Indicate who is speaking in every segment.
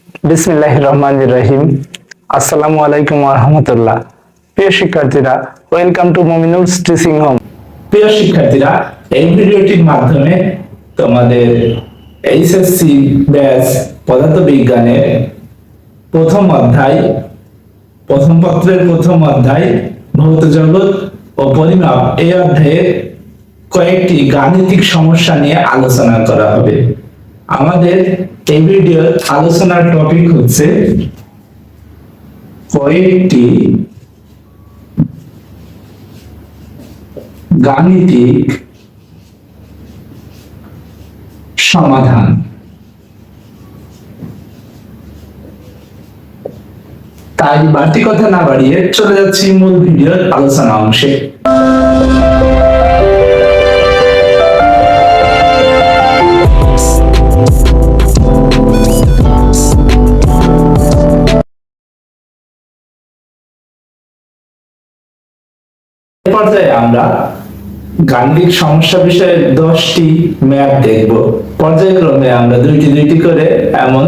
Speaker 1: বিসমিল্লাহির রহমানির রহিম। আসসালামু আলাইকুম ওয়া রাহমাতুল্লাহ। প্রিয় শিক্ষার্থীরা, ওয়েলকাম টু মুমিনুলস টিচিং হোম। প্রিয় শিক্ষার্থীরা, এই ভিডিওটির মাধ্যমে তোমাদের এইচএসসি ব্যাচ পদার্থবিজ্ঞানের প্রথম অধ্যায়, প্রথম পত্রের প্রথম অধ্যায় ভৌত জগৎ ও পরিমাপ, এই অধ্যায়ে কয়েকটি গাণিতিক সমস্যা নিয়ে আলোচনা করা হবে। আমাদের এই ভিডিওর আলোচনার টপিক হচ্ছে কয়েকটি গাণিতিক সমাধান। তাই বাড়তি কথা না বাড়িয়ে চলে যাচ্ছি মূল ভিডিওর আলোচনা অংশে। পর্যায়ে আমরা গাণিতিক সমস্যা বিষয়ে 10টি ম্যাপ দেখব। পর্যায়ক্রমে আমরা দুইটি দুইটি করে এমন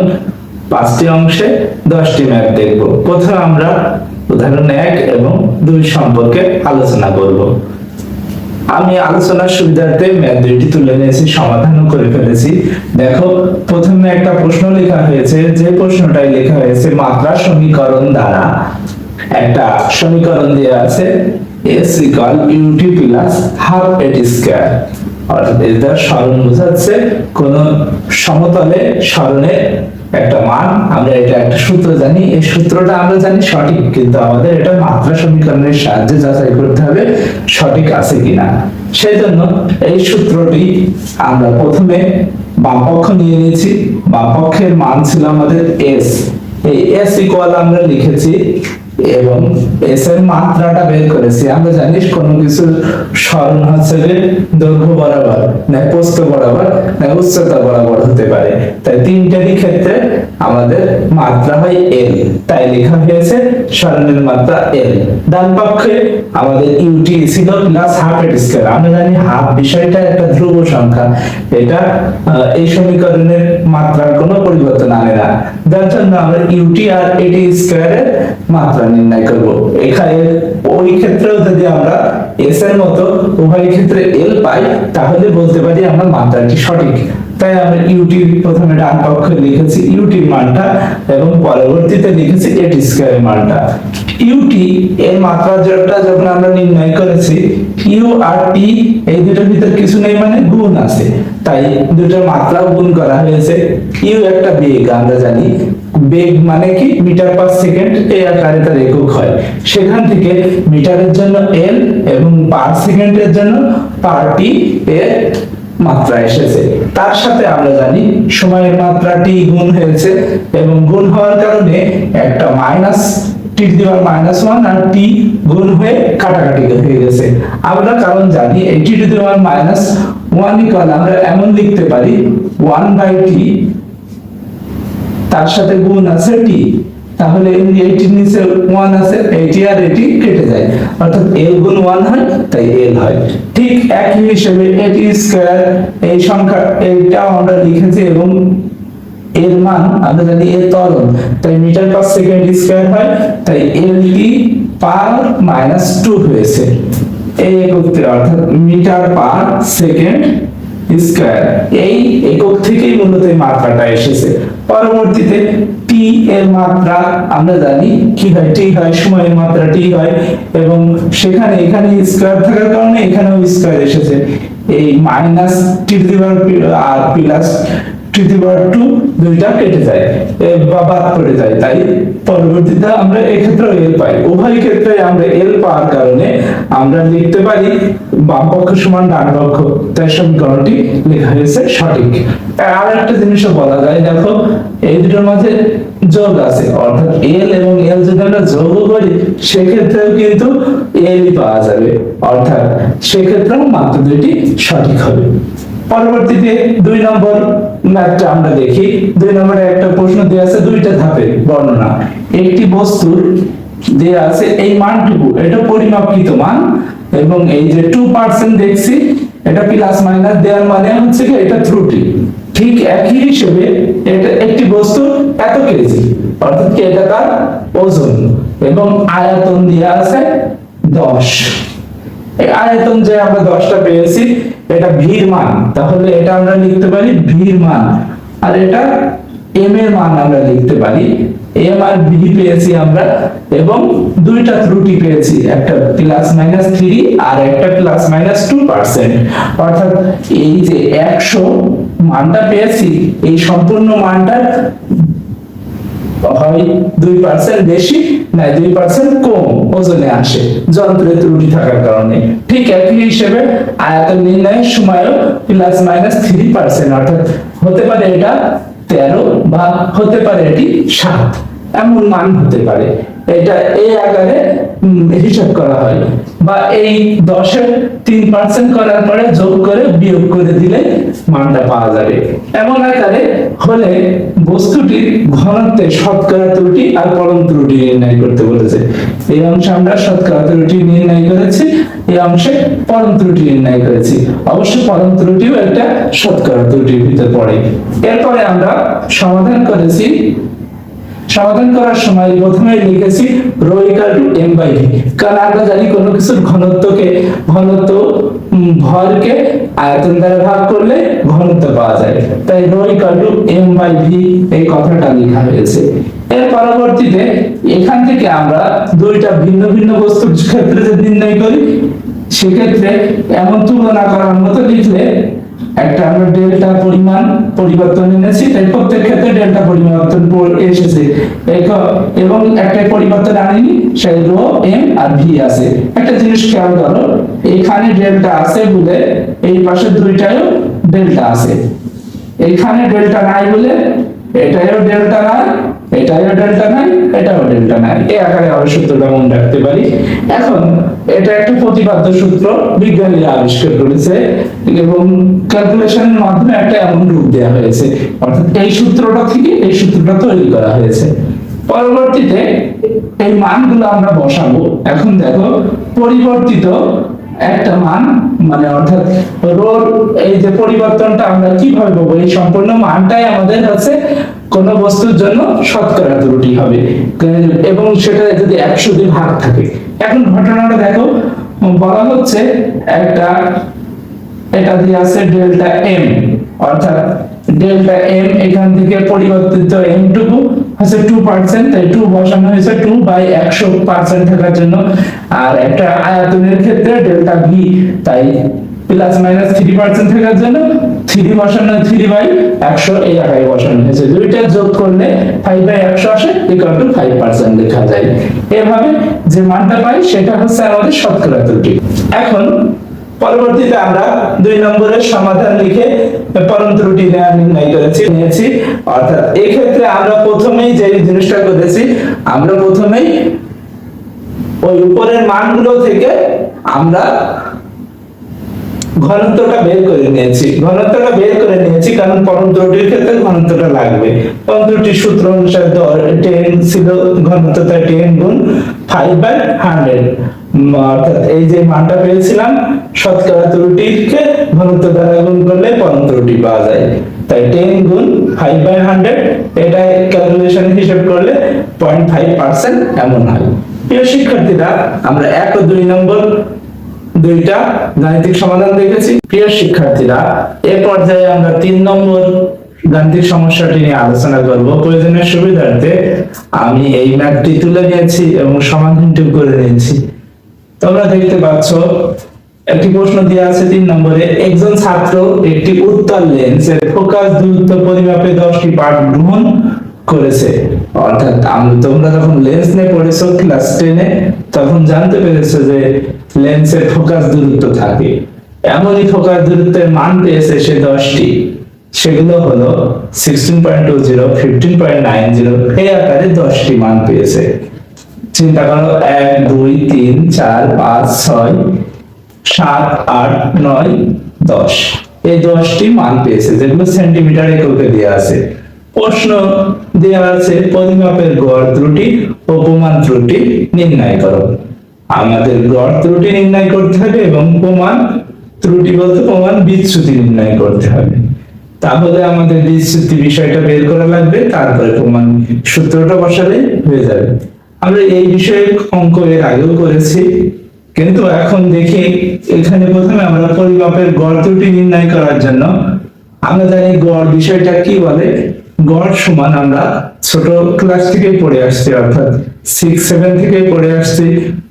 Speaker 1: 5টি অংশে 10টি ম্যাপ দেখব। প্রথমে আমরা উদাহরণ 1 এবং 2 সম্পর্কে আলোচনা করব। আমি আলোচনার সুবিধার্থে ম্যাপ দুইটি তুলে নিয়েছি, সমাধানও করে ফেলেছি। দেখো, প্রথমে একটা প্রশ্ন লেখা হয়েছে, যে প্রশ্নটাই লেখা হয়েছে মাত্রা সমীকরণ দ্বারা একটা সমীকরণ দেওয়া আছে s equal ut plus half at square। অর্থাৎ এটা সরণ বোঝাচ্ছে কোন সমতলে সরণের একটা মান। আমরা এটা একটা সূত্র জানি, এই সূত্রটা আমরা জানি সঠিক, কিন্তু আমাদের এটা মাত্রা সমীকরণের সাহায্যে যাচাই করতে হবে সঠিক আছে কিনা। সেজন্য এই সূত্রটি আমরা প্রথমে বাম পক্ষ নিয়ে নিয়েছি। বাম পক্ষের মান ছিল আমাদের s, এই s ইকুয়াল আমরা লিখেছি এবং এস এর মাত্রাটা বের করেছি। আমরা জানি কোনো কিছু সরণ হচ্ছে যে দৈর্ঘ্য বরাবর, না প্রস্থ বরাবর, না উচ্চতা বরাবর হতে পারে। তাই তিনটারই ক্ষেত্রে আমাদের মাত্রা হয় এল, তাই লেখা হয়েছে সরণের মাত্রা এল। ডান পক্ষে আমাদের ইউটি ছিল প্লাস হাফ এট স্কয়ার। আমরা জানি হাফ বিষয়টা একটা ধ্রুব সংখ্যা, এটা এই সমীকরণের মাত্রার কোনো পরিবর্তন আনে না, যার জন্য আমরা ইউটি আর এটি স্কয়ারের মাত্রা নির্ণয় করব। এখানে ওই ক্ষেত্রেও যদি আমরা এস এর মতো উভয় ক্ষেত্রে এল পাই, তাহলে বলতে পারি আমরা মাত্রাটি সঠিক। তাই আমরা ইউটি প্রথমে ডান পক্ষে লিখেছি ইউটির মানটা এবং পরবর্তীতে লিখেছি এটি স্কয়ারের মানটা। ইউটি এর মাত্রাটা যখন আমরা নির্ণয় করেছি, ইউ আর টি এই দুটোর ভিতর কিছু নেই, মানে গুণ আছে, তাই দুটোর মাত্রা গুণ করা হয়েছে। ইউ একটা বেগ, আমরা জানি বেগ মানে কি মিটার পার সেকেন্ড, এই আকারে তার একক হয়। সেখান থেকে মিটারের জন্য এল এবং পার সেকেন্ডের জন্য পার টি এর মাত্রা এসেছে। তার সাথে আমরা জানি সময়ের মাত্রা টি গুণ হয়েছে এবং গুণ হওয়ার কারণে একটা মাইনাস টি টু দি পাওয়ার -1 আর টি গুণ হয়ে কাটাকাটি হয়ে গেছে। আমরা কারণ জানি এই টি টু দি পাওয়ার -1 ইকুয়াল আমরা এমন লিখতে পারি 1/t, তার সাথে গুণ আছে টি, তাহলে এইটির নিচে 1 আছে, এইটি আর এটি কেটে যায়, অর্থাৎ l গুণ 1 হয়, তাই l হয়। ঠিক একই হিসেবে এটি স্কয়ার এই সংখ্যা এইটাও আমরা লিখেছি এবং এর মান আমরা জানি এর ত্বরণ, তাই মিটার পার সেকেন্ড স্কয়ার হয়, তাই lt পার -2 হয়েছে এই এককে, অর্থাৎ মিটার পার সেকেন্ড স্কয়ার। এই একক থেকেই মূলত এই মাত্রাটা এসেছে। পরবর্তীতে টি এর মাত্রা আমরা জানি কি হয়, টি হয় সময়ের মাত্রা টি হয় এবং সেখানে এখানে স্কয়ার থাকার কারণে এখানেও স্কয়ার এসেছে। এই minus T to the power আর plus T to the power 2 দুইটা কেটে যায় বা বাদ পড়ে যায়, তাই পরবর্তীতে আমরা এই ক্ষেত্রে এল পাই। উভয় ক্ষেত্রে আমরা এল পাওয়ার কারণে আমরা লিখতে পারি বাম পক্ষ সমান ডান পক্ষ, তাই সমীকরণটি লেখা হয়েছে সঠিক। আর একটা জিনিসও বলা যায়, দেখো এই দুটোর মাঝে যোগ আছে, অর্থাৎ এল এবং এল যদি আমরা যোগ করি সেক্ষেত্রেও কিন্তু এলই পাওয়া যাবে, অর্থাৎ সেক্ষেত্রেও মাত্র দুইটি সঠিক হবে। পরবর্তীতে 2 নম্বর ম্যাথটা আমরা দেখি। 2 নম্বরে একটা প্রশ্ন দেয়া আছে দুইটা ধাপে বর্ণনা। একটি বস্তুর দেয়া আছে এই মানটুকু, এটা পরিমাপকৃত মান এবং এই যে 2% দেখছি এটা প্লাস মাইনাস দেওয়ার মানে হচ্ছে কি এটা ত্রুটি। ঠিক একই হিসেবে এটা একটি বস্তু এত কেজি, অর্থাৎ কি এটা তার ওজন, এবং আয়তন দেওয়া আছে 10। এই আয়তন যে আমরা 10টা পেয়েছি এটা ভির মান, তাহলে এটা আমরা লিখতে পারি ভির মান, আর এটা এম এর মান আমরা লিখতে পারি এম আর ভি পেয়েছি আমরা, এবং দুইটা ত্রুটি পেয়েছি, একটা +-3 আর একটা +-2%। অর্থাৎ এই যে 100 মানটা পেয়েছি, এই সম্পূর্ণ মানটা হয় 2% বেশি না 2% কম ওজনে আসে যন্ত্রের ত্রুটি থাকার কারণে। ঠিক একই হিসেবে আয়তন নির্ণয়ের সময়ও +-3%, অর্থাৎ হতে পারে এটা 13 বা হতে পারে এটি 7, এমন মান হতে পারে। এটা এই আকারে হিসাব করা হয়, বা এই 10-এর 3% করার পরে যোগ করে বিয়োগ করে দিলে মানটা পাওয়া যাবে। এমন আকারে হলে বস্তুটির ঘনত্বে শতকরা ত্রুটি আর পরম ত্রুটি নির্ণয় করতে বলেছে। এই অংশে আমরা শতকরা ত্রুটি নির্ণয় করেছি, এই অংশে পরম ত্রুটি নির্ণয় করেছি। অবশ্য পরম ত্রুটিও একটা শতকরা ত্রুটির ভিতরে পড়ে। এরপরে আমরা সমাধান করেছি। সমাধান করার সময় প্রথমে লিখেছি ρ = m/v, কারণ আমরা জানি কোনো কিছুর ঘনত্ব ভরকে আয়তন দ্বারা ভাগ করলে ঘনত্ব পাওয়া যায়, তাই ρ = m/v এই কথাটা লেখা হয়েছে। এর পরবর্তীতে এখান থেকে আমরা দুইটা ভিন্ন ভিন্ন বস্তুর ক্ষেত্রে যে নির্ণয় করি, সেক্ষেত্রে এমন তুলনা করার মতো লিখলে একটা আমরা ডেল্টা পরিমাণ পরিবর্তন এনেছি, তাই প্রত্যেক ক্ষেত্রে ডেল্টা পরিবর্তন এসেছে, এবং একটা পরিবর্তন আনিনি, সেই রো এম আর ভি আছে। একটা জিনিস খেয়াল করো, এখানে ডেল্টা আছে বলে এই পাশে দুইটায়ও ডেল্টা আছে, এখানে ডেল্টা নাই বলে এটাও ডেল্টা নাই, এটাও ডেল্টা নাই, এটাও ডেল্টা নাই। এই আকারে আমরা সূত্রটা মনে রাখতে পারি। এখন এটা একটা প্রতিপাদ্য সূত্র বিজ্ঞানীরা আবিষ্কার করেছে, এবং ক্যালকুলেশনের মাধ্যমে একটা এমন রূপ দেওয়া হয়েছে, অর্থাৎ এই সূত্রটা থেকে এই সূত্রটা তৈরি করা হয়েছে। পরবর্তীতে এই মানগুলো আমরা বসাবো। এখন দেখো পরিবর্তিত একটা মান, মানে অর্থাৎ রোর এই যে পরিবর্তনটা আমরা কিভাবে পাবো, এই সম্পূর্ণ মানটাই আমাদের কাছে কোন বস্তুর জন্য শতকরা ত্রুটি হবে, এবং সেটা যদি 100 দিয়ে ভাগ থাকে। এখন ঘটনাটা দেখো, বলা হচ্ছে এটা দিয়ে আছে ডেল্টা এম, অর্থাৎ ডেল্টা এম এখান থেকে পরিবর্তিত এম টুকু হচ্ছে 2%, তাই 2 বসানো হয়েছে 2/100% থাকার জন্য। আর একটা আয়তনের ক্ষেত্রে ডেল্টা ভি, তাই +-3% থাকার জন্য 3 বসানো, 3/100 এই আকারে বসানো হয়েছে। দুইটা যোগ করলে 5/100 আসে, = 5% লেখা যায়। এভাবে যে মানটা পাই সেটা হচ্ছে আমাদের শতকরা ত্রুটি। এখন পরবর্তীতে আমরা 2 নম্বরের সমাধান লিখে পরম ত্রুটি নির্ণয় নিয়েছি। অর্থাৎ এই ক্ষেত্রে আমরা প্রথমেই যে জিনিসটা করেছি, আমরা প্রথমেই ওই উপরের মানগুলো থেকে আমরা ঘনত্বটা বের করে নিয়েছি, কারণ পরম ত্রুটির ক্ষেত্রে ঘনত্বটা লাগবে। পরম ত্রুটির সূত্র অনুসারে 10 ছিল ঘনত্বটা 10 গুণ 5/100, অর্থাৎ এই যে মানটা পেয়েছিলাম শতকরা ত্রুটিকে ঘনত্ব দ্বারা গুণ করলে পরম ত্রুটি পাওয়া যায়, তাই 10 গুণ 5/100 এটা ক্যালকুলেশন হিসাব করলে 0.5% এমন হয়। প্রিয় শিক্ষার্থীরা, আমরা 1 ও 2 নম্বর দুইটা গাণিতিক সমাধান দেখেছি। প্রিয় শিক্ষার্থীরা, এই পর্যায়ে আমরা 3 নম্বর গাণিতিক সমস্যাটি নিয়ে আলোচনা করব। প্রয়োজনের সুবিধার্থে আমি এই ম্যাপটি তুলে নিয়েছি এবং সমাধানটি করে নিয়েছি। তোমরা দেখতে পাচ্ছ একটি প্রশ্ন দেওয়া আছে 3 নম্বরে, একজন ছাত্র একটি উত্তল লেন্সের ফোকাস দূরত্ব পরিমাপে 10টি পাঠ গ্রহণ করেছে। অর্থাৎ তোমরা যখন লেন্স নিয়ে পড়েছো ক্লাস 10-এ, তখন জানতে পেরেছো যে লেন্সের ফোকাস দূরত্ব থাকে। এমনই ফোকাস দূরত্বের মান পেয়েছে সে 10টি, সেগুলো হলো 16.20, 15.90 এই আকারে 10টি মান পেয়েছে। চিন্তা করো, 1 2 3 4 5 6 7 8 9 10, এই 10টি মান পেয়েছে, যেগুলো সেন্টিমিটার এককে দেওয়া আছে। প্রশ্ন দেওয়া আছে পরিমাপের গড় ত্রুটি ও প্রমাণ ত্রুটি নির্ণয় করো। আমাদের গড় ত্রুটি নির্ণয় করতে হবে এবং প্রমাণ ত্রুটি বলতে প্রমাণ বিচ্যুতি নির্ণয় করতে হবে। তাহলে আমাদের বিচ্যুতি বিষয়টা বের করা লাগবে, তারপরে প্রমাণ সূত্রটা বসালে হয়ে যাবে। আমরা এই বিষয়ে অঙ্ক এর আগেও করেছি, কিন্তু এখন দেখি এখানে প্রথমে আমরা পরিমাপের গড় ত্রুটি নির্ণয় করার জন্য আমরা জানি গড় বিষয়টা কি বলে। গড় সমান আমরা ছোট ক্লাস থেকে পড়ে আসছি, অর্থাৎ 6-7 থেকে পড়ে আসছি,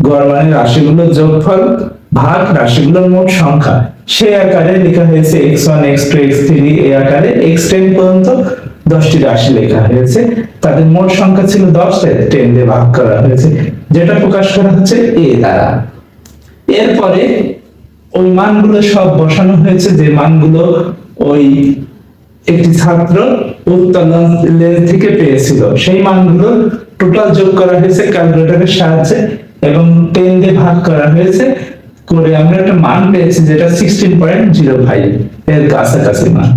Speaker 1: গড় মানে রাশিগুলোর যোগফল ভাগ রাশিগুলোর মোট সংখ্যা। সেই আকারে লেখা হয়েছে x1 x2 x3 এই আকারে x10 পর্যন্ত 10টি রাশি লেখা হয়েছে, তাদের মোট সংখ্যা ছিল 10, 10 দিয়ে ভাগ করা হয়েছে, যেটা প্রকাশ করা হচ্ছে a দ্বারা। এরপরে ওই মানগুলো সব বসানো হয়েছে, যে মানগুলো ওই একটি ছাত্র উত্তোলন লেন্স থেকে পেয়েছিল, সেই মানগুলো টোটাল যোগ করা হয়েছে ক্যালকুলেটরের সাহায্যে এবং 10 দিয়ে ভাগ করা হয়েছে, করে আমরা একটা মান পেয়েছি যেটা 16.05 এর কাছাকাছি মান,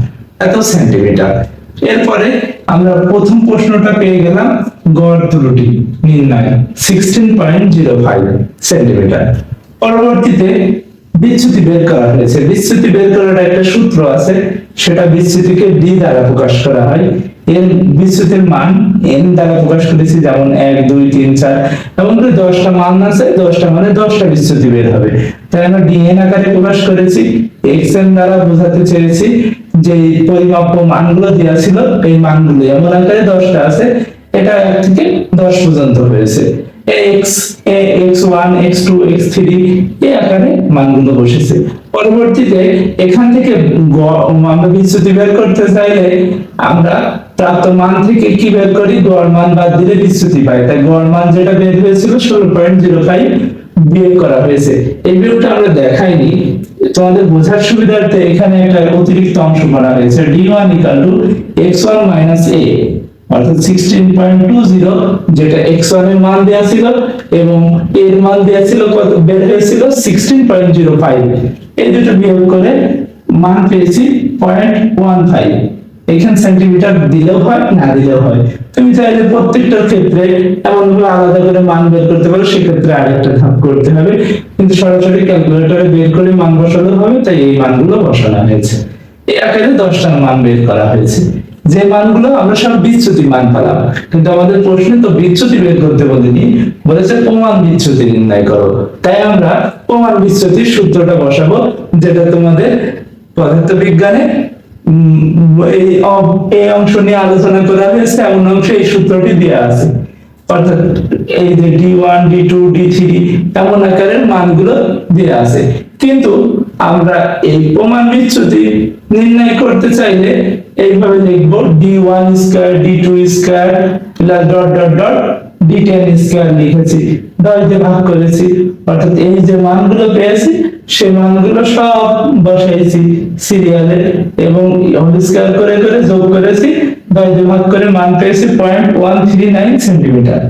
Speaker 1: এত সেন্টিমিটার। এরপরে আমরা প্রথম প্রশ্নটা পেয়ে গেলাম গড় ত্রুটি নির্ণয় 16.05 সেন্টিমিটার। পরবর্তীতে বিচ্যুতি বের করা হয়েছে। বিচ্যুতি বের করার একটা সূত্র আছে, সেটা বিচ্যুতিকে ডি দ্বারা প্রকাশ করা হয়। এর বিচ্যুতির মান এন দ্বারা প্রকাশ করেছি, যেমন 1 2 3 4 এবং 10টা মান আছে, 10টা মানে 10টা বিচ্যুতি বের হবে, তাই আমরা ডিএন আকারে প্রকাশ করেছি। এক্সএন দ্বারা বোঝাতে চেয়েছি যে পরিমাপ্য মানগুলো দেওয়া ছিল, এই মানগুলো এমন আকারে 10টা আছে, এটা 1 থেকে 10 পর্যন্ত হয়েছে। x x1 x2 x3 এই আকারে মানগুলো বসেছে। পরবর্তীতে এখান থেকে আমরা বিচ্যুতি বের করতে চাইলে আমরা প্রাপ্ত মান থেকে কি বের করি, গড় মান বাদ দিলে বিচ্যুতি পাই, তাই গড় মান যেটা বের হয়েছিল 16.05 বিয়োগ করা হয়েছে। এই বিয়োগটা আমরা দেখাইনি, তোমাদের বোঝার সুবিধার্থে এখানে একটা অতিরিক্ত অংশ করা হয়েছে, d1 = x1 - a, অর্থাৎ 16.20, যেটা x1 এর মান দেয়া ছিল এবং এর মান দেয়া ছিল কত, বের হয়েছিল 16.05, এই দুটো বিয়োগ করে মান পেয়েছি 0.15। এখানে সেন্টিমিটার দিলেও হয়, না দিলেও হয়, তুমি চাইলে প্রত্যেকটার ক্ষেত্রে এমন ভাবে আলাদা করে মান বের করতে পারো, সেক্ষেত্রে আরেকটা ধাপ করতে হবে, কিন্তু সরাসরি ক্যালকুলেটরে বের করে মান বসাতে হবে, তাই এই মানগুলো বসানো হয়েছে। এই আকারে 10টা মান বের করা হয়েছে, যে মানগুলো আমরা সব বিচ্যুতি মান পেলাম, কিন্তু আমাদের প্রশ্নে তো বিচ্যুতি বের করতে বলেনি, বলেছে প্রমাণ বিচ্যুতি নির্ণয় করো, তাই আমরা প্রমাণ বিচ্যুতির সূত্রটা বসাবো, যেটা তোমাদের পদার্থবিজ্ঞানে এই অংশ নিয়ে আলোচনা করা হয়েছে, এমন অংশে এই সূত্রটি দেওয়া আছে, অর্থাৎ এই যে d1 d2 d3 এমন আকারের মানগুলো দেওয়া আছে। কিন্তু আমরা এই প্রমাণ বিচ্যুতি নির্ণয় করতে চাইলে এইভাবে লিখবো d1 square d2 square plus dot dot dot d10 square লিখেছি, 10 দিয়ে ভাগ করেছি, অর্থাৎ এই যে মানগুলো পেয়েছি সেই মানগুলো সব বসাইছি সিরিয়ালে এবং হোল স্কয়ার করে করে যোগ করেছি, 10 দিয়ে ভাগ করে মান পেয়েছি 0.139 সেন্টিমিটার।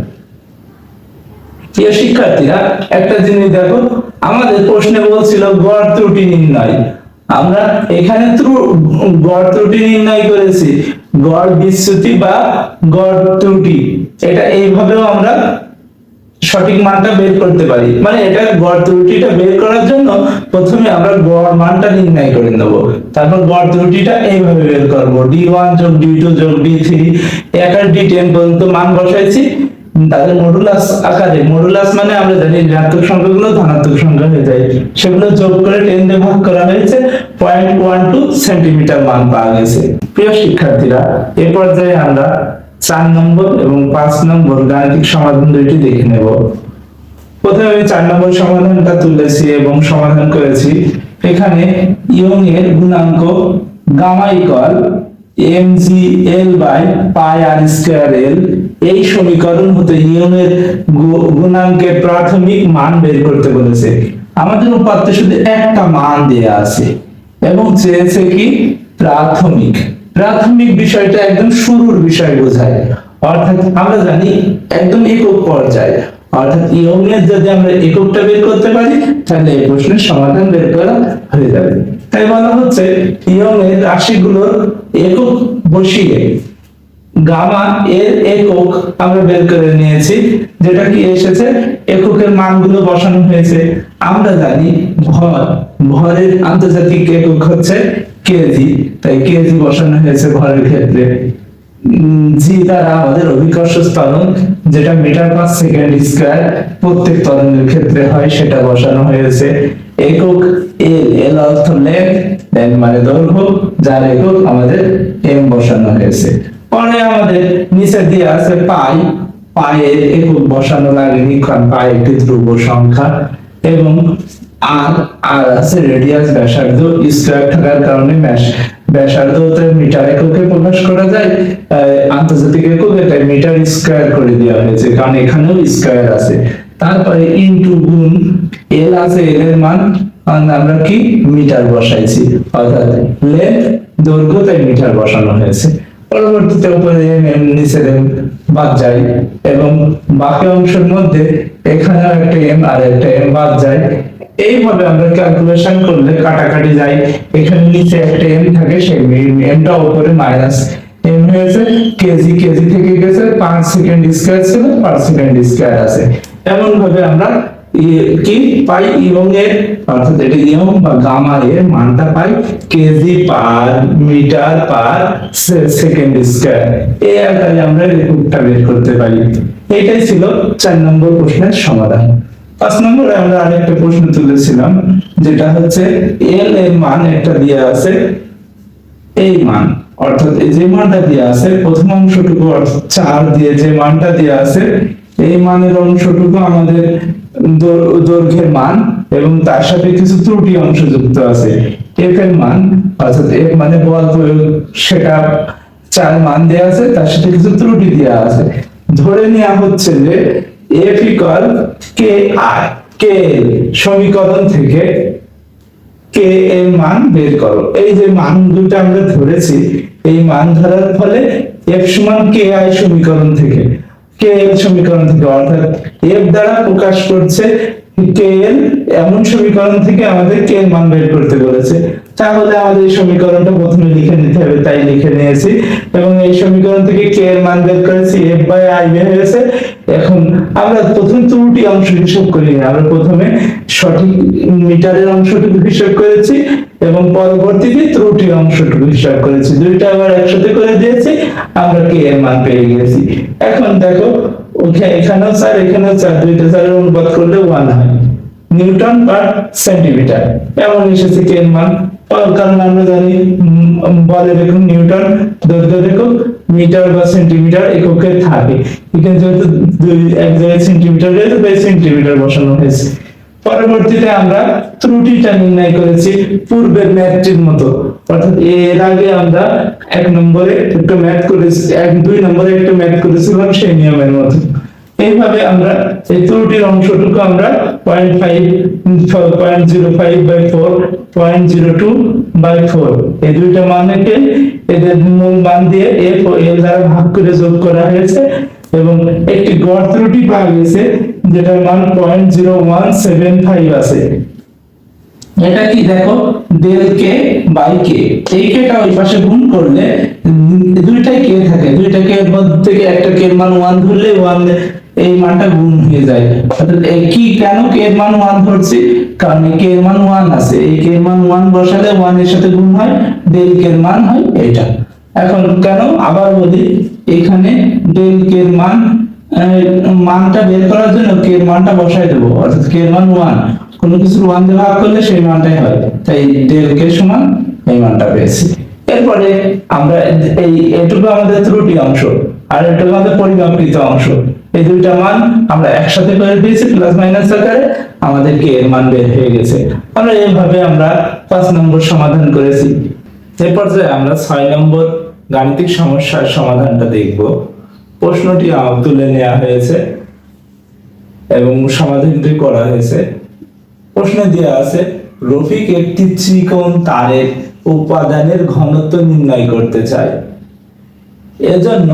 Speaker 1: প্রিয় শিক্ষার্থীরা, একটা জিনিস দেখো, আমাদের প্রশ্নে বলছিল গড় ত্রুটি নির্ণয়, আমরা এখানে গড় ত্রুটি নির্ণয় করেছি, গড় বিচ্যুতি বা গড় ত্রুটি, এটা এইভাবেও আমরা সঠিক মানটা বের করতে পারি। মানে এটা গড় ত্রুটিটা বের করার জন্য প্রথমে আমরা গড় মানটা নির্ণয় করে নেব, তারপর গড় ত্রুটিটা এইভাবে বের করব, d1 যোগ d2 যোগ d3 একার d10 পর্যন্ত মান বসাইছি, তাদের মডুলাস আকারে, মডুলাস মানে আমরা জানি ঋণাত্মক সংখ্যাগুলো ধনাত্মক সংখ্যা হয়ে যায়, সেগুলো যোগ করে 10 দিয়ে ভাগ করা হয়েছে, 0.12 সেন্টিমিটার মান পাওয়া গেছে। প্রিয় শিক্ষার্থীরা, এই পর্যায়ে আমরা 4 নম্বর এবং 5 নম্বর গাণিতিক সমাধান দুইটি দেখে নেব। প্রথমে আমি 4 নম্বর সমাধানটা তুলেছি এবং সমাধান করেছি। এখানে ইয়ং এর গুণাঙ্ক গামা ইকুয়াল mgl/πr²l, এই সমীকরণ হতে ইয়ং এর গুণাঙ্কের প্রাথমিক মান বের করতে বলেছে। আমাদের উপাত্তে শুধু একটা মান দেয়া আছে এবং চেয়েছে কি প্রাথমিক। প্রাথমিক বিষয়টা একদম শুরুর বিষয় বোঝায়, অর্থাৎ আমরা জানি একদম একক পর্যায়ে, অর্থাৎ ইয়ং এর যদি আমরা এককটা বের করতে পারি তাহলে এই প্রশ্নের সমাধান বের করা হয়ে যাবে। তাই বলা হচ্ছে ইয়ং এর রাশিগুলোর একক বসিয়ে গামা এর একক আমরা বের করে নিয়েছি, যেটা কি এসেছে এককের মানগুলো বসানো হয়েছে। আমরা জানি ভর, ভরের আন্তর্জাতিক একক হচ্ছে কেজি, তাই কেজি বসানো হয়েছে ভরের ক্ষেত্রে। জি দ্বারা আমাদের অভিকর্ষ ত্বরণ, যেটা মিটার পার সেকেন্ড স্কয়ার প্রত্যেক ত্বরণের ক্ষেত্রে হয়, সেটা বসানো হয়েছে। একক এল, এল অর্থ লেন্থ, লেন্থ মানে দৈর্ঘ্য, যার একক আমাদের এম বসানো হয়েছে। পরে আমাদের নিচে দিয়ে আছে পাই, পায়ের একক বসানো লাগেনি কারণ পাই একটি ধ্রুব সংখ্যা। এবং আর আর আছে রেডিয়াস, ব্যাসার্ধ স্কয়ার থাকার কারণে ব্যাসার্ধ মিটার এককে প্রকাশ করা যায়, আন্তর্জাতিক এককে তাই মিটার স্কয়ার করে দেওয়া হয়েছে কারণ এখানেও স্কয়ার আছে। তারপরে ইনটু গুণ এল আছে, এল এর মান আমরা কি মিটার বসাইছি, অর্থাৎ লেন্থ দৈর্ঘ্য তাই মিটার বসানো হয়েছে। পরবর্তীতে উপরে এম নিচে এম বাদ যায় এবং বাকি অংশের মধ্যে এখানে একটা এম আর একটা এম বাদ যায়। এইভাবে আমরা ক্যালকুলেশন করলে কাটাকাটি যায়, এখানে নিচে একটা এম থাকে, সেই এমটা উপরে মাইনাস এম হয়েছে। কেজি, কেজি থেকে গেছে 5 সেকেন্ড স্কয়ার ছিল, 5 সেকেন্ড স্কয়ার আছে। এমন ভাবে আমরা কি পাই, ইয়ং এর অর্থাৎ এটা ইয়ং বা গামা এর মানটা পাই kg per metre per second square. এই আকারে আমরা এককটা বের করতে পারি। এটাই ছিল 4 নম্বর প্রশ্নের সমাধান। 5 নম্বরে আমরা আরেকটা প্রশ্ন তুলেছিলাম, যেটা হচ্ছে এল এর মান একটা দিয়ে আছে, এই মান অর্থাৎ এই যে মানটা দিয়ে আছে প্রথম অংশটুকু অর্থাৎ 4 দিয়ে যে মানটা দিয়ে আছে, এই মানের অংশটুকু আমাদের দৈর্ঘ্যের মান এবং তার সাথে কিছু ত্রুটি অংশ যুক্ত আছে। এফ এর মান অর্থাৎ এফ মানে বল প্রয়োগ, সেটা 4 মান দেয়া আছে, তার সাথে কিছু ত্রুটি দেয়া আছে। ধরে নেওয়া হচ্ছে যে এফ ইকুয়াল কে আই, কে সমীকরণ থেকে কে এর মান বের করো। এই যে মান দুটো আমরা ধরেছি, এই মান ধরার ফলে এফ সমান কে আই সমীকরণ থেকে, কে এল সমীকরণ থেকে, অর্থাৎ এফ দ্বারা প্রকাশ করছে কে এল এমন সমীকরণ থেকে আমাদের কে এর মান বের করতে বলেছে। তাহলে আমাদের এই সমীকরণটা প্রথমে লিখে নিতে হবে, তাই লিখে নিয়েছি এবং এই সমীকরণ থেকে কে এর মান বের করেছি, এফ বাই আই বের হয়েছে। এখন আমরা প্রথম ত্রুটি অংশ হিসাব করি, আমরা প্রথমে সঠিক মিটারের অংশটুকু হিসাব করেছি এবং পরবর্তীতে ত্রুটি অংশটুকু হিসাব করেছি, দুইটা আবার একসাথে করে দিয়েছি, আমরা কে এর মান পেয়ে গেছি। এখন দেখো এখানেও 4 এখানেও 4, দুইটা 4 এর অনুপাত করলে 1 হয়, নিউটন পার সেন্টিমিটার এমন এসেছে কে এর মান। কারণ আমরা জানি বলের একক নিউটন, দৈর্ঘ্যের একক মিটার বা সেন্টিমিটার এককে থাকে, এখানে যেহেতু এক জায়গায় সেন্টিমিটার রয়েছে তাই সেন্টিমিটার বসানো হয়েছে। পরবর্তীতে আমরা ত্রুটিটা নির্ণয় করেছি পূর্বের ম্যাথটির মতো, অর্থাৎ এর আগে আমরা 1 নম্বরে একটু ম্যাথ করেছি, 2 নম্বরে একটু ম্যাথ করেছিলাম সেই নিয়মের মতো। এইভাবে আমরা এই ত্রুটির অংশটুকু আমরা 0.05/4, 0.02/4 এই দুইটা মানকে এদের মূল মান দিয়ে এফ ও এল দ্বারা ভাগ করে যোগ করা হয়েছে এবং একটি গড় ত্রুটি পাওয়া গেছে যেটার মান 0.0175 আছে। এটা কি দেখো, ডেল কে বাই কে, এই কেটা ওই পাশে গুণ করলে দুইটাই কে থাকে, দুইটা কে এর মধ্যে থেকে একটা কে এর মান 1 ধরলে 1 এই মানটা গুণ হয়ে যায়। অর্থাৎ কি কেন কে এর মান 1 ধরছি, কারণ কে এর মান 1 আছে, এই কে এর মান 1 বসালে 1 এর সাথে গুণ হয়, ডেল কে এর মান হয় এটা। এখন কেন আবার বলি, এখানে ডেল কে এর মানটা বের করার জন্য কে এর মানটা বসাই দেব, অর্থাৎ কে এর মান 1, কোনো কিছু 1 দিয়ে ভাগ করলে সেই মানটাই হয়, তাই ডেল কে সমান এই মানটা পেয়েছি। এরপরে আমরা এটুকু আমাদের ত্রুটি অংশ আর এটুকু আমাদের পরিমাপকৃত অংশ, এই দুইটা মান আমরা একসাথে করে দিয়েছি প্লাস মাইনাস আকারে, আমাদের কে এর মান বের হয়ে গেছে। আমরা এইভাবে আমরা 5 নম্বর সমাধান করেছি। এই পর্যায়ে আমরা 6 নম্বর গাণিতিক সমস্যার সমাধানটা দেখব। প্রশ্নটি তুলে নেওয়া হয়েছে এবং সমাধানটি করা হয়েছে। প্রশ্নে দেওয়া আছে রফিক একটি চিকন তারের উপাদানের ঘনত্ব নির্ণয় করতে চায়, এজন্য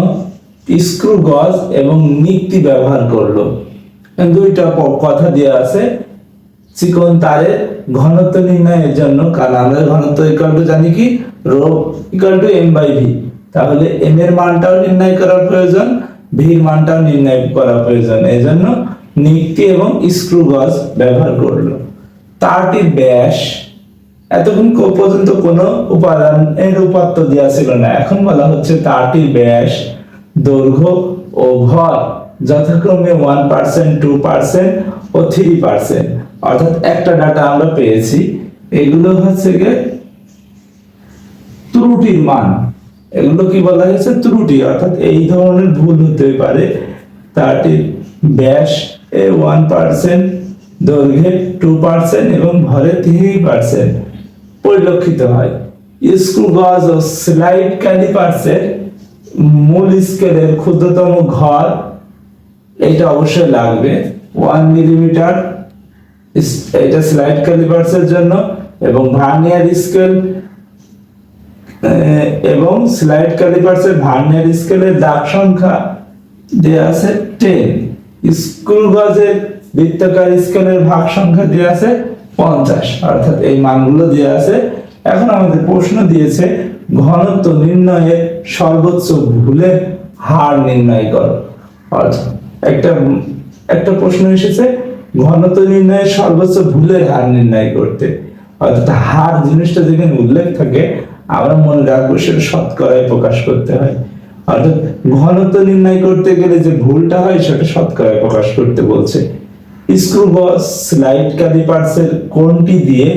Speaker 1: স্ক্রু গজ এবং নিক্তি ব্যবহার করলো। দুইটা কথা দেওয়া আছে চিকন তারের ঘনত্ব নির্ণয়ের জন্য, কারণ আমরা ঘনত্ব জানি কি রো m/v, তাহলে m এর মানটাও নির্ণয় করা প্রয়োজন, v এর মানটাও নির্ণয় করা প্রয়োজন, এজন্য নিক্তি এবং স্ক্রু গজ ব্যবহার করলো। তারটির ব্যাস এতক্ষণ পর্যন্ত কোনো উপাদানের উপাত্ত দেওয়া ছিল না, এখন বলা হচ্ছে তারটির ব্যাস, দৈর্ঘ্য ও ভর যথাক্রমে 1%, 2% ও 3%। অর্থাৎ একটা ডাটা আমরা পেয়েছি, এগুলো হচ্ছে গিয়ে ত্রুটির মান। এগুলো কি বলা হয়েছে? ত্রুটি। অর্থাৎ এই ধরনের ভুল হতে পারে। তারটির ব্যাস 1%, দৈর্ঘ্যে 2% এবং ভরে 3% পরিলক্ষিত হয়। স্ক্রু গজ ও স্লাইড ক্যালিপার্সের মূল স্কেলের ক্ষুদ্রতম ঘর, এটা অবশ্যই লাগবে 1 মিলিমিটার, এটা স্লাইড ক্যালিপার্সের জন্য। এবং ভার্নিয়ার স্কেল এবং স্লাইড ক্যালিপার্সের ভার্নিয়ার স্কেলের দাগ সংখ্যা দেয়া আছে 10। স্ক্রু গজের বৃত্তাকার স্কেলের ভাগ সংখ্যা দেয়া আছে 50। অর্থাৎ এই মানগুলো দেয়া আছে। এখন আমাদের প্রশ্ন দিয়েছে ঘনত্ব নির্ণয়ের সর্বোচ্চ ভুলের হার নির্ণয় করো। অর্থাৎ একটা প্রশ্ন এসেছে ঘনত্ব নির্ণয়ের সর্বোচ্চ ভুলের হার নির্ণয় করতে। অর্থাৎ হার জিনিসটা যেখানে উল্লেখ থাকে আমরা মনে রাখবো সেটা শতকরায় প্রকাশ করতে হয়। অর্থাৎ ঘনত্ব নির্ণয় করতে গেলে যে ভুলটা হয় সেটা শতকরায় প্রকাশ করতে বলছে। স্ক্রু গজ স্লাইড ক্যালিপার্সের কোণটি দিয়ে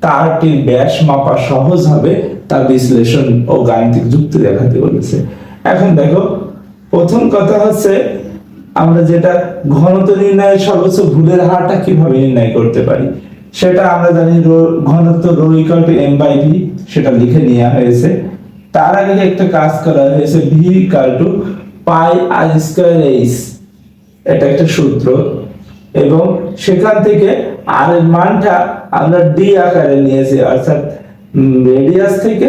Speaker 1: তারটির ব্যাস মাপা সহজ হবে তা বিশ্লেষণ ও গাণিতিক যুক্তি দেখাতে বলেছে। এখন দেখো, প্রথম কথা হচ্ছে আমরা যেটা ঘনত্ব নির্ণয়ের সর্বোচ্চ ভুলের হারটা কিভাবে নির্ণয় করতে পারি সেটা আমরা জানি। ঘনত্ব ρ = m/v, সেটা লিখে নেওয়া হয়েছে। তার আগে একটা কাজ করা হয়েছে, v = πr²h, এটা একটা সূত্র। এবং সেখান থেকে আর এর মানটা আমরা d আকারে নিয়েছি, অর্থাৎ রেডিয়াস থেকে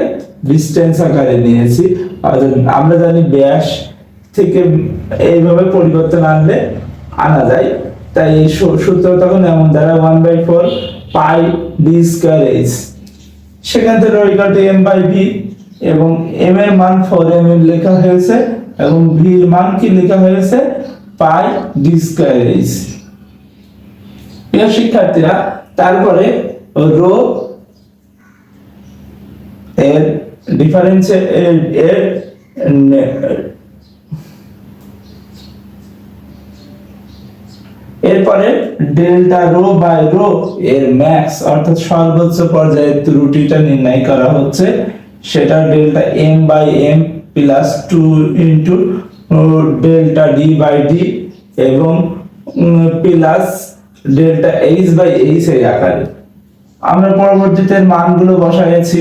Speaker 1: ডিসটেন্স আকারে নিয়েছি। অর্থাৎ আমরা জানি ব্যাস থেকে এইভাবে পরিবর্তন আনা যায়, তাই এই সূত্র তখন এমন দ্বারা 1/4 πd²h। সেখান থেকে ρ = m/v এবং m এর মান 4 লেখা হয়েছে এবং v এর মান কি লেখা হয়েছে? πd²h। প্রিয় শিক্ষার্থীরা, তারপরে ρ এর ডিফারেন্স এর এরপরে ডেল্টা রো বাই রো এর ম্যাক্স অর্থাৎ সর্বোচ্চ পর্যায়ের ত্রুটিটা নির্ণয় করা হচ্ছে। সেটা delta M by M plus 2 into delta D by D এবং plus delta H by H এর আকারে। আমরা পরবর্তীতে মানগুলো বসাইছি।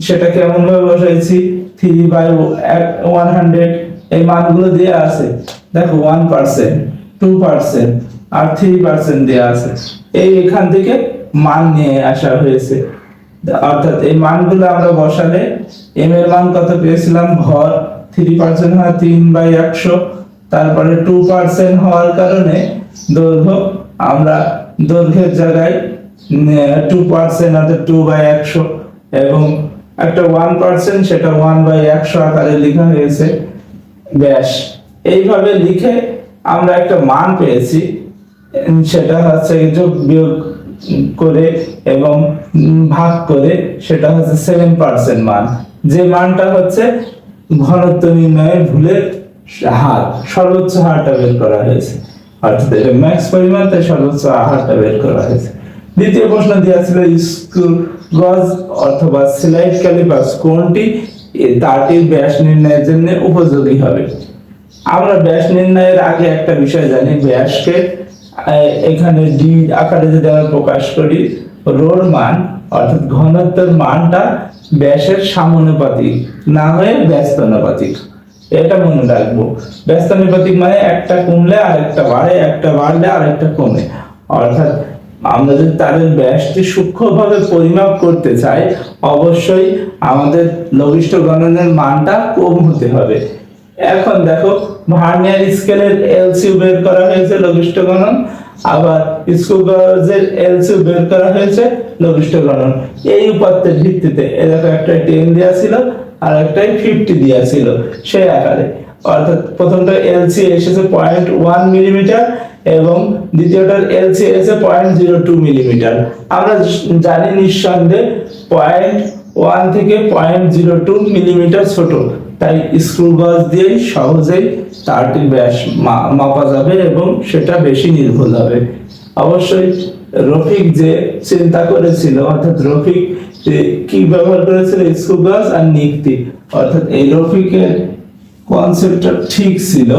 Speaker 1: সেটা কেমন ভাবে বসাইছি? 3/100 এই মানগুলো দেয়া আছে। দেখো 1%, 2% আর 3% দেয়া আছে। এই এখান থেকে মান নিয়ে আসা হয়েছে। অর্থাৎ এই মানগুলো আমরা বসালে m এর মান কত পেয়েছিলাম? ভর 3% হয় 3/100, তারপরে 2% হওয়ার কারণে দৈর্ঘ্য আমরা দৈর্ঘ্যের জায়গায় 2% অর্থাৎ 2/100 এবং একটা 1% সেটা 1/100 আকারে লেখা হয়েছে ব্যাস। এইভাবে লিখে আমরা একটা মান পেয়েছি, সেটা হচ্ছে যোগ বিয়োগ করে এবং ভাগ করে সেটা হচ্ছে 7% মান। যে মানটা হচ্ছে ঘনত্ব নির্ণয়ের ভুলের হার, সর্বোচ্চ হারটা বের করা হয়েছে। অর্থাৎ এটা ম্যাক্স পরিমাণ, তাই সর্বোচ্চ হারটা বের করা হয়েছে। দ্বিতীয় প্রশ্ন দেওয়া ছিল স্ক্রু গজ অথবা স্লাইড ক্যালিপার্স কোনটি তারটির ব্যাস নির্ণয়ের জন্য উপযোগী হবে। আমরা ব্যাস নির্ণয়ের আগে একটা বিষয় জানি, ব্যাসকে এখানে ডি আকারে যদি আমরা প্রকাশ করি, রোর মান অর্থাৎ ঘনত্বের মানটা ব্যাসের সমানুপাতিক না হয়ে ব্যস্তানুপাতিক। এটা মনে রাখবো। ব্যস্তানুপাতিক মানে একটা কমলে আরেকটা বাড়ে, একটা বাড়লে আরেকটা কমে। অর্থাৎ আমরা যদি তারের ব্যাসটি সূক্ষ্মভাবে পরিমাপ করতে চাই, অবশ্যই আমাদের লঘিষ্ঠ গণনের মানটা কম হতে হবে। এখন দেখো, ভার্নিয়ার স্কেলের এলসিউ বের করা হয়েছে লঘিষ্ঠ গণন, আবার স্ক্রু গজের এলসিউ বের করা হয়েছে লঘিষ্ঠ গণন। এই উপাত্তের ভিত্তিতে এরকম একটা 10 দেওয়া ছিল আর একটা 50 দেওয়া ছিল সেই আকারে। অর্থাৎ প্রথমটা এলসি এসেছে 0.1 মিলিমিটার এবং দ্বিতীয়টার এলসিএস 0.02 মিলিমিটার। আমরা জানি নিঃসন্দেহে 0.1 থেকে 0.02 মিলিমিটার ছোট, তাই স্ক্রু গজ দিয়ে সহজেই তারটির ব্যাস মাপা যাবে এবং সেটা বেশি নির্ভুল হবে। অবশ্যই রফিক যে চিন্তা করেছিল, অর্থাৎ রফিক কি ব্যবহার করেছিল, স্ক্রু গজ আর নিক্তি, অর্থাৎ এই রফিকের কনসেপ্টটা ঠিক ছিল।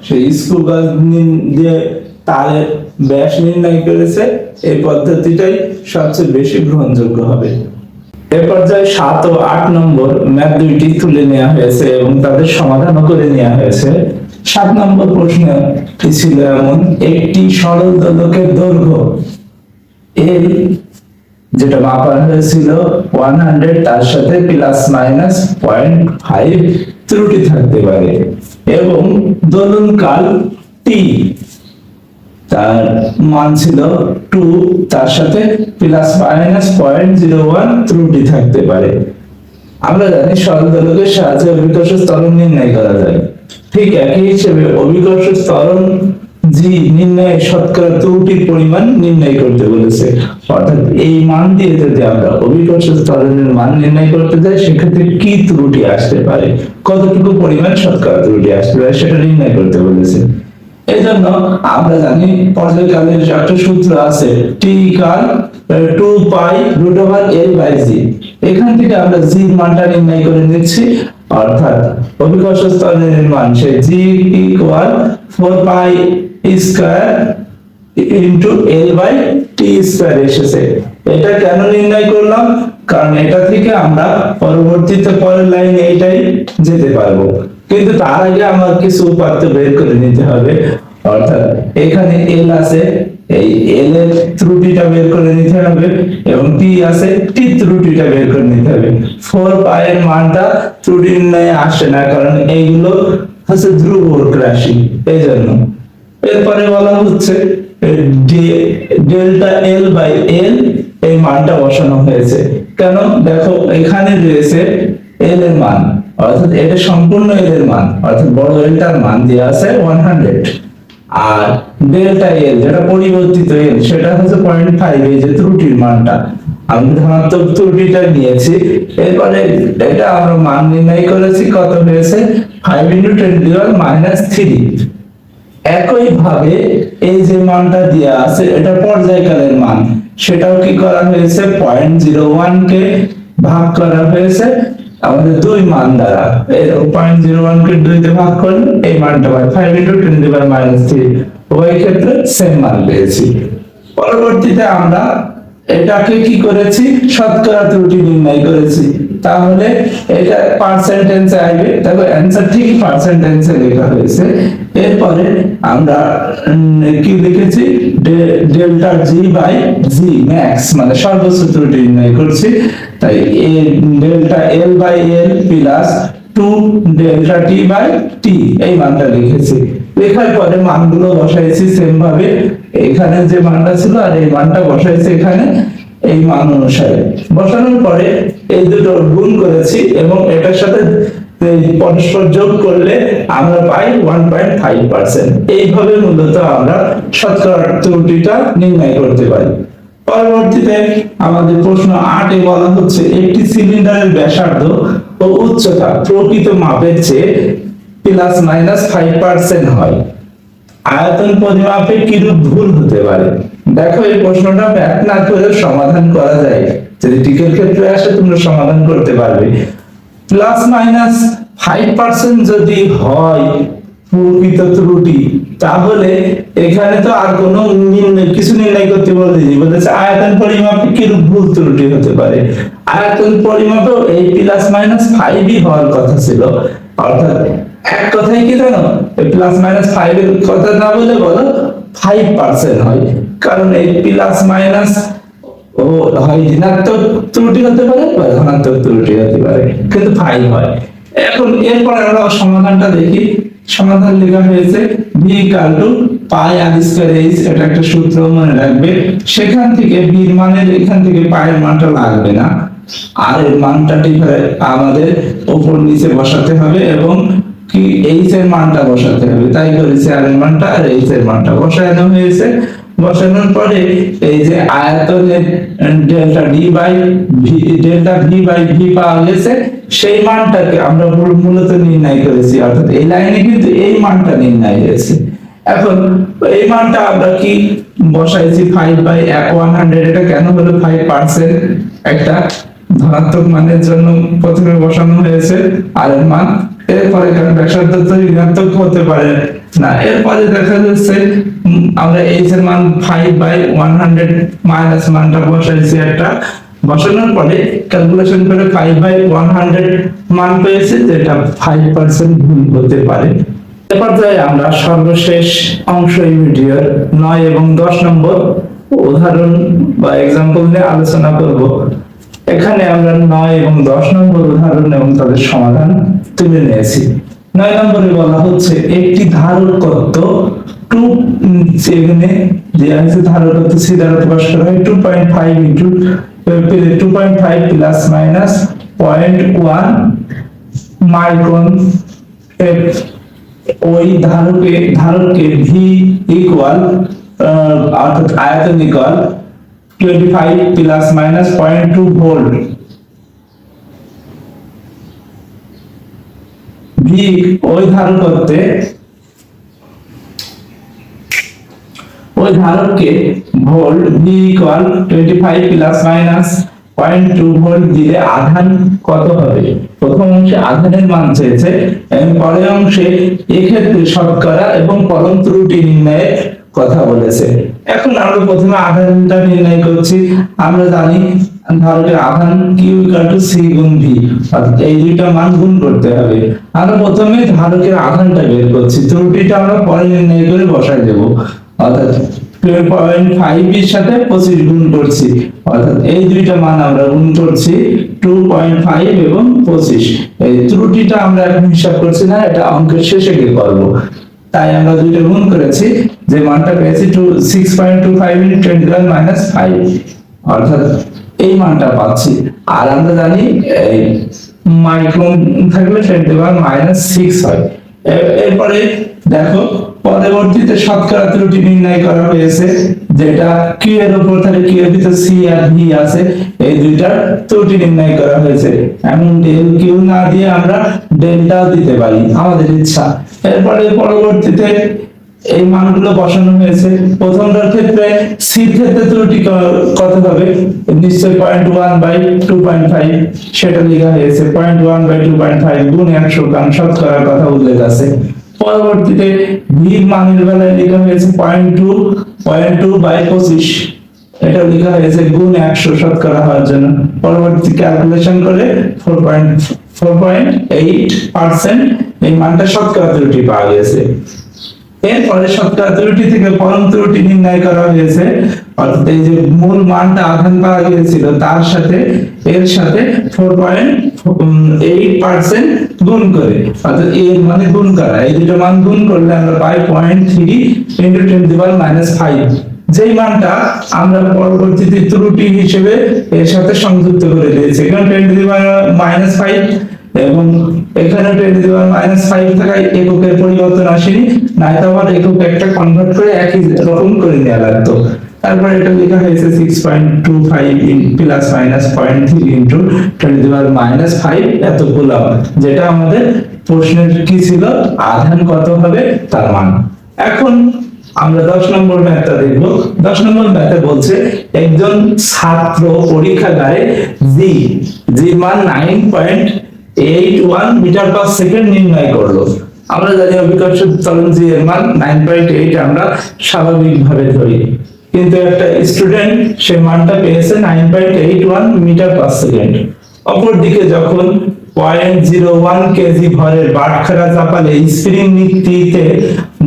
Speaker 1: সেই স্ক্রু গজ দিয়ে তারের ব্যাস নির্ণয় করেছে, এই পদ্ধতিটাই সবচেয়ে বেশি গ্রহণযোগ্য হবে। এ পর্যায়ে 7 ও 8 নম্বর ম্যাথ দুইটি তুলে নেওয়া হয়েছে এবং তাদের সমাধানও করে নেওয়া হয়েছে। 7 নম্বর প্রশ্নটি ছিল এমন: একটি সরল দোলকের দৈর্ঘ্য L যেটা মাপা হয়েছিল 100, তার সাথে প্লাস মাইনাস 0.5 ত্রুটি থাকতে পারে এবং দোলনকাল T তার মান ছিল 2, তার সাথে প্লাস মাইনাস 0.01 ত্রুটি থাকতে পারে। আমরা জানি সরল দোলকের সাহায্যে অভিকর্ষ ত্বরণ নির্ণয় করা যায়। ঠিক একই হিসেবে অভিকর্ষ ত্বরণ জি নির্ণয়ে শতকরা ত্রুটির পরিমাণ নির্ণয় করতে বলেছে। অর্থাৎ এই মান দিয়ে যদি আমরা অভিকর্ষ ত্বরণের মান নির্ণয় করতে যাই, সেক্ষেত্রে কি ত্রুটি আসতে পারে, কতটুকু পরিমাণ শতকরা ত্রুটি আসতে পারে, সেটা নির্ণয় করতে বলেছে। এই জন্য আমরা জানি পর্যায়কালের একটা সূত্র আছে, T equal 2 pi root over L by G। এখান থেকে আমরা G এর মানটা নির্ণয় করে নিচ্ছি, অর্থাৎ অভিকর্ষ ত্বরণের মান সে G equal 4 pi square into L by T square এসেছে। এটা কেন নির্ণয় করলাম? কারণ এটা থেকে আমরা পরবর্তীতে পরের লাইনে এটাই যেতে পারবো, কিন্তু তার আগে আমার কিছু উপাত্ত বের করে নিতে হবে। অর্থাৎ এখানে L আছে, এই L এর ত্রুটিটা বের করে নিতে হবে এবং T আছে, T ত্রুটিটা বের করে নিতে হবে। 4 পাই এর মানটা ত্রুটি নির্ণয়ে আসে না, কারণ এইগুলো হচ্ছে ধ্রুবক রাশি, এই জন্য। এরপরে বলা হচ্ছে ডেল্টা L বাই L, এই মানটা বসানো হয়েছে। কেন? দেখো এখানে রয়েছে L এর মান, অর্থাৎ এটা সম্পূর্ণ L এর মান, অর্থাৎ বড় Lটার মান দেওয়া আছে 100, আর ডেল্টা L যেটা পরিবর্তিত L সেটা হচ্ছে 0.5, এই যে ত্রুটির মানটা আমি ধনাত্মক ত্রুটিটা নিয়েছি। এরপরে এটা আমরা মান নির্ণয় করেছি, কত হয়েছে 5 × 10⁻³ একই ভাবে এই যে মানটা দেওয়া আছে এটা পর্যায়কালের মান, সেটাও কি করা হয়েছে 0.01 কে ভাগ করা হয়েছে আমাদের দুই মান দ্বারা। এই 0.01 কে 2 তে ভাগ করলে এই মানটা হয় 5 × 10⁻³ ওই ক্ষেত্রে সেম মান পেয়েছি। পরবর্তীতে আমরা এটাকে কি করেছি, শতকরা ত্রুটি নির্ণয় করেছি। তাহলে এটা পার্সেন্টেজে আসবে, দেখো অ্যানসার ঠিক পার্সেন্টেজে লেখা হয়েছে। এরপরে আমরা কি লিখেছি, delta G by G max, মানে সর্বোচ্চ ত্রুটি নির্ণয় করছি। তাই delta L by L plus 2 delta T by T, এই মানটা লিখেছি। লেখার পরে মানগুলো বসাইছি সেম ভাবে, এখানে যে মানটা ছিল আর এই মানটা বসাইছি এখানে এই মান অনুসারে। বসানোর পরে এই দুটো গুণ করেছি এবং এটার সাথে পরস্পর যোগ করলে আমরা পাই 1.5%। এইভাবে মূলত আমরা শতকরা ত্রুটিটা নির্ণয় করতে পারি। পরবর্তীতে আমাদের প্রশ্ন 8 এ বলা হচ্ছে একটি সিলিন্ডারের ব্যাসার্ধ ও উচ্চতা প্রকৃত মাপের চেয়ে ±5% হয়, আয়তন পরিমাপে কিরূপ ভুল হতে পারে। দেখো এই প্রশ্নটা ম্যাথ না করে সমাধান করা যায়, যদি টিকের ক্ষেত্রে আসে তোমরা সমাধান করতে পারবে। +-5% যদি হয় প্রকৃত ত্রুটি, তাহলে এখানে তো আর কোনো কিছু নির্ণয় করতে বলেছে আয়তন পরিমাপে কিরূপ ভুল ত্রুটি হতে পারে। আয়তন পরিমাপেও এই +-5ই হওয়ার কথা ছিল, অর্থাৎ এক কথাই কি জানো, +-5 এর কথা না বলে বলো 5% হয়, কারণ এই প্লাস ও হয় ঋণাত্মক ত্রুটি হতে পারে বা ধনাত্মক ত্রুটি হতে পারে, কিন্তু 5 হয়। এখন এরপর আমরা সমাধানটা দেখি। সমাধান লেখা হয়েছে v πr²h, এটা একটা সূত্র মনে রাখবে। সেখান থেকে b এর মানের এখান থেকে π এর মানটা লাগবে না, আর এর মানটা ঠিক আমাদের উপর নিচে বসাতে হবে এবং কি এইচ এর মানটা বসাতে হবে, তাই করেছি আর এর মানটা আর এইচ এর মানটা বসানো হয়েছে। বসানোর পরে এই যে আয়তনের delta D by V, delta V by V পাওয়া গেছে, সেই মানটাকে আমরা মূলত নির্ণয় করেছি, অর্থাৎ এই লাইনে কিন্তু এই মানটা নির্ণয় হয়েছে। এখন এই মানটা আমরা কি বসাইছি 5 বাই 100, এটা কেন হলো 5%, একটা ধনাত্মক মানের জন্য প্রথমে বসানো হয়েছে আর এর মান। এরপরে কারণ ব্যাসার্ধ তো ঋণাত্মক হতে পারে না, এরপরে দেখা যাচ্ছে আমরা এইচ এর মান 5 বাই 100 মাইনাস মানটা বসাইছি একটা, বসানোর পরে ক্যালকুলেশন করে 5 বাই 100 মান পেয়েছি, যেটা 5% ভুল হতে পারে। এরপর যাই আমরা সর্বশেষ অংশ এই ভিডিওর 9 এবং 10 নম্বর উদাহরণ বা এক্সাম্পল নিয়ে আলোচনা করব। এখানে আমরা 9 এবং 10 নম্বর উদাহরণ এবং তাদের সমাধান তুলে নিয়েছি। 9 নম্বরে বলা হচ্ছে একটি ধারকত্ব 2, যেখানে দেয়া আছে ধারকত্ব সি দ্বারা প্রকাশ করা হয় 2.5 ইনটু 2.5 প্লাস মাইনাস 0.1 মাইক্রন। ওই ধারকে ভি ইকুয়াল অর্থাৎ আয়তন equal 25 plus minus 0.2 volt. V ওই ধারকত্বে ধারককে volt V equal 25 plus minus 0.2 volt দিলে আধান কত হবে? প্রথম অংশে আধানের মান চেয়েছে এবং পরের অংশে এক্ষেত্রে শতকরা এবং পরম ত্রুটি নির্ণয়ের কথা বলেছে। এখন আমরা প্রথমে আধানটা নির্ণয় করছি। আমরা জানি ধারকের আধান Q = C গুণ V, অর্থাৎ এই দুইটা মান গুণ করতে হবে। আমরা প্রথমে ধারকের আধানটা বের করছি, ত্রুটিটা আমরা পরে নির্ণয় করে বসাই দেব, অর্থাৎ 2.5 এর সাথে 25 গুণ করছি, অর্থাৎ এই দুইটা মান আমরা গুণ করছি 2.5 এবং 25। এই ত্রুটিটা আমরা এখন হিসাব করছি না, এটা অঙ্কের শেষে গিয়ে করব, তাই আমরা দুইটা গুণ করেছি, যে মানটা পেয়েছি 6.25 × 10⁻⁵, অর্থাৎ এই মানটা পাচ্ছি। আর আমরা জানি এই মাইক্রন থাকলে 10⁻�6 হয়। এরপরে দেখো পরবর্তীতে শতকরা ত্রুটি নির্ণয় করা হয়েছে, যেটা Q এর উপর থাকে, Q এর ভিতর C আর V আছে, এই দুইটার ত্রুটি নির্ণয় করা হয়েছে। এমন ডেল Q না দিয়ে আমরা ডেল্টাও দিতে পারি, আমাদের ইচ্ছা। এরপরে পরবর্তীতে এই মানগুলো বসানো হয়েছে। প্রথমটার ক্ষেত্রে C এর ক্ষেত্রে ত্রুটি কত হবে? নিশ্চয় 0.1/2.5, সেটা লেখা হয়েছে 0.1/2.5 গুণ 100, কারণ শতকরার কথা উল্লেখ আছে। পরবর্তীতে V মানের বেলায় লেখা হয়েছে 0.2/25, এটা লেখা হয়েছে গুণ 100 শতকরা হওয়ার জন্য। পরবর্তী ক্যালকুলেশন করে 4.8% এই মানটা শতকরা ত্রুটি পাওয়া গেছে। এরপরে শতকরা ত্রুটি থেকে পরম ত্রুটি নির্ণয় করা হয়েছে, অর্থাৎ এই যে মূল মানটা আধান পাওয়া গিয়েছিল তার সাথে এর সাথে 4.8% গুণ করে, অর্থাৎ এর মানে গুণ করা, এই দুটো মান গুণ করলে আমরা পাই 0.3 × 10⁻⁵, যেই মানটা আমরা পরবর্তীতে ত্রুটি হিসেবে এর সাথে সংযুক্ত করে দিয়েছি। এখানে 10⁻⁵ এবং এখানে 10⁻⁵ থাকায় এককের পরিবর্তন আসেনি, নাইতো আবার একক একটা কনভার্ট করে একই রকম করে নেওয়া লাগতো। তারপর এটা লেখা হয়েছে 6.25 প্লাস মাইনাস 0.3 × 10⁻⁵, এত কুলম্ব, যেটা আমাদের প্রশ্নের কি ছিল, আধান কত হবে তার মান। এখন আমরা 10 নম্বর ম্যাথটা দেখব। 10 নম্বর ম্যাথে বলছে একজন ছাত্র পরীক্ষাগারে জি মান 9.81 মিটার/সেকেন্ড নির্ণয় করলো। আমরা জানি অভিকর্ষ ত্বরণ জি এর মান 9.8 আমরা স্বাভাবিকভাবে ধরি, কিন্তু একটা স্টুডেন্ট সে মানটা পেয়েছে 9.81 মিটার/সেকেন্ড। অপরদিকে যখন 0.01 কেজি ভরের বাটখারা চাপালে স্প্রিং নীতিতে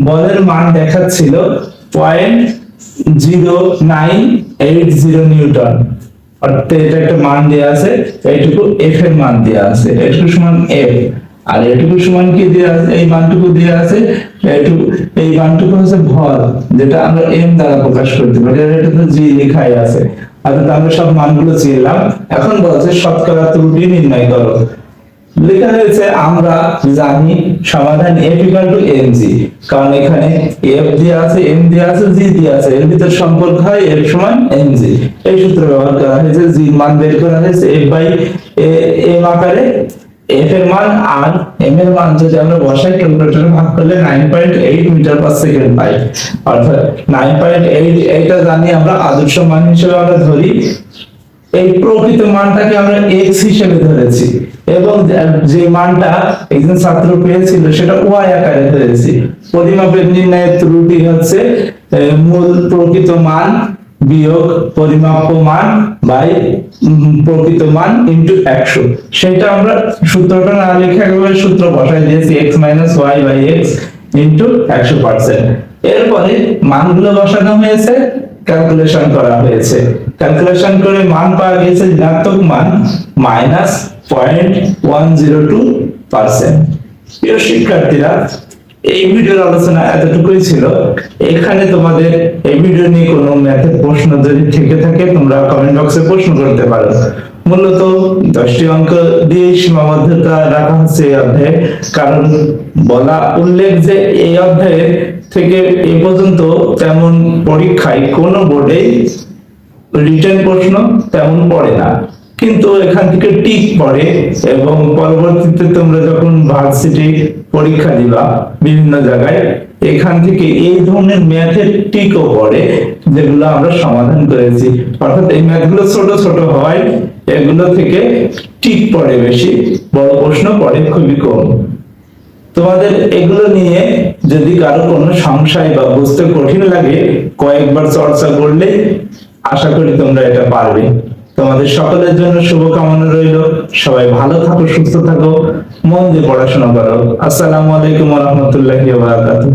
Speaker 1: বলের মান দেখাচ্ছিল 0.0980 নিউটন, অর্থাৎ এটা একটা মান দেয়া আছে, এইটুকু F এর মান দেয়া আছে, এইটুকু সমান F, আর এটুকু সমান কি দেয়া আছে, এই মানটুকু দেয়া আছে, এই মানটুকু হচ্ছে ভর, যেটা আমরা m দ্বারা প্রকাশ করতে পারি, আর এটা তো g লেখাই আছে। অর্থাৎ আমরা সব মানগুলো চিনলাম। এখন বলছে শতকরা ত্রুটি নির্ণয় করো। লেখা হয়েছে আমরা জানি সমাধান f ইকুয়াল টু mg, কারণ এখানে f দিয়ে আছে, m দিয়ে আছে, g দিয়ে আছে, এর ভিতর সম্পর্ক হয় f সমান mg। এই সূত্র ব্যবহার করা হয়েছে, g এর মান বের করা হয়েছে f বাই m আকারে। f এর মান আর m এর মান যদি আমরা বসাই ক্যালকুলেটরে ভাগ করলে 9.8 মিটার পার সেকেন্ড পাই, অর্থাৎ 9.8 এটা জানি আমরা আদর্শ মান হিসেবে আমরা ধরি। এই প্রকৃত মানটাকে আমরা x হিসেবে ধরেছি এবং যে মানটা একজন ছাত্র পেয়েছিল সেটা y আকারে ধরেছি। পরিমাপের নির্ণয়ের ত্রুটি হচ্ছে মূল প্রকৃত মান বিয়োগ পরিমাপ্য মান বাই প্রকৃত মান ইনটু 100। সেটা আমরা সূত্রটা না লিখে একেবারে সূত্র বসাই দিয়েছি x y by x into 100%। এরপরে মানগুলো বসানো হয়েছে, ক্যালকুলেশন করা হয়েছে, ক্যালকুলেশন করে মান পাওয়া গেছে ঋণাত্মক মান -0.102%। প্রিয় শিক্ষার্থীরা, এই ভিডিওর আলোচনা এতটুকুই ছিল। এখানে তোমাদের এই ভিডিও নিয়ে কোনো ম্যাথের প্রশ্ন যদি থেকে থাকে তোমরা কমেন্ট বক্সে প্রশ্ন করতে পারো। মূলত 10টি অঙ্ক দিয়ে সীমাবদ্ধতা রাখা হচ্ছে এই অধ্যায়ে, কারণ বলা উল্লেখ যে এই অধ্যায়ে থেকে এ পর্যন্ত তেমন পরীক্ষায় কোনো বোর্ডে রিটেন প্রশ্ন তেমন পড়ে না, কিন্তু এখান থেকে টিক পড়ে এবং পরবর্তীতে তোমরা যখন ভার্সিটি পরীক্ষা দিবা বিভিন্ন জায়গায়, এখান থেকে এই ধরনের ম্যাথের টিকও পড়ে, যেগুলো আমরা সমাধান করেছি। অর্থাৎ এই ম্যাথগুলো ছোট ছোট হয়, এগুলো থেকে টিক পড়ে বেশি, বড় প্রশ্ন পড়ে খুবই কম। তোমাদের এগুলো নিয়ে যদি কারো কোনো সংশয় বা বুঝতে কঠিন লাগে, কয়েকবার চর্চা করলে আশা করি তোমরা এটা পারবে। তোমাদের সকলের জন্য শুভকামনা রইল। সবাই ভালো থাকো, সুস্থ থাকো, মন দিয়ে পড়াশোনা করো। আসসালামু আলাইকুম ওয়া রাহমাতুল্লাহি ওয়া বারাকাতুহু।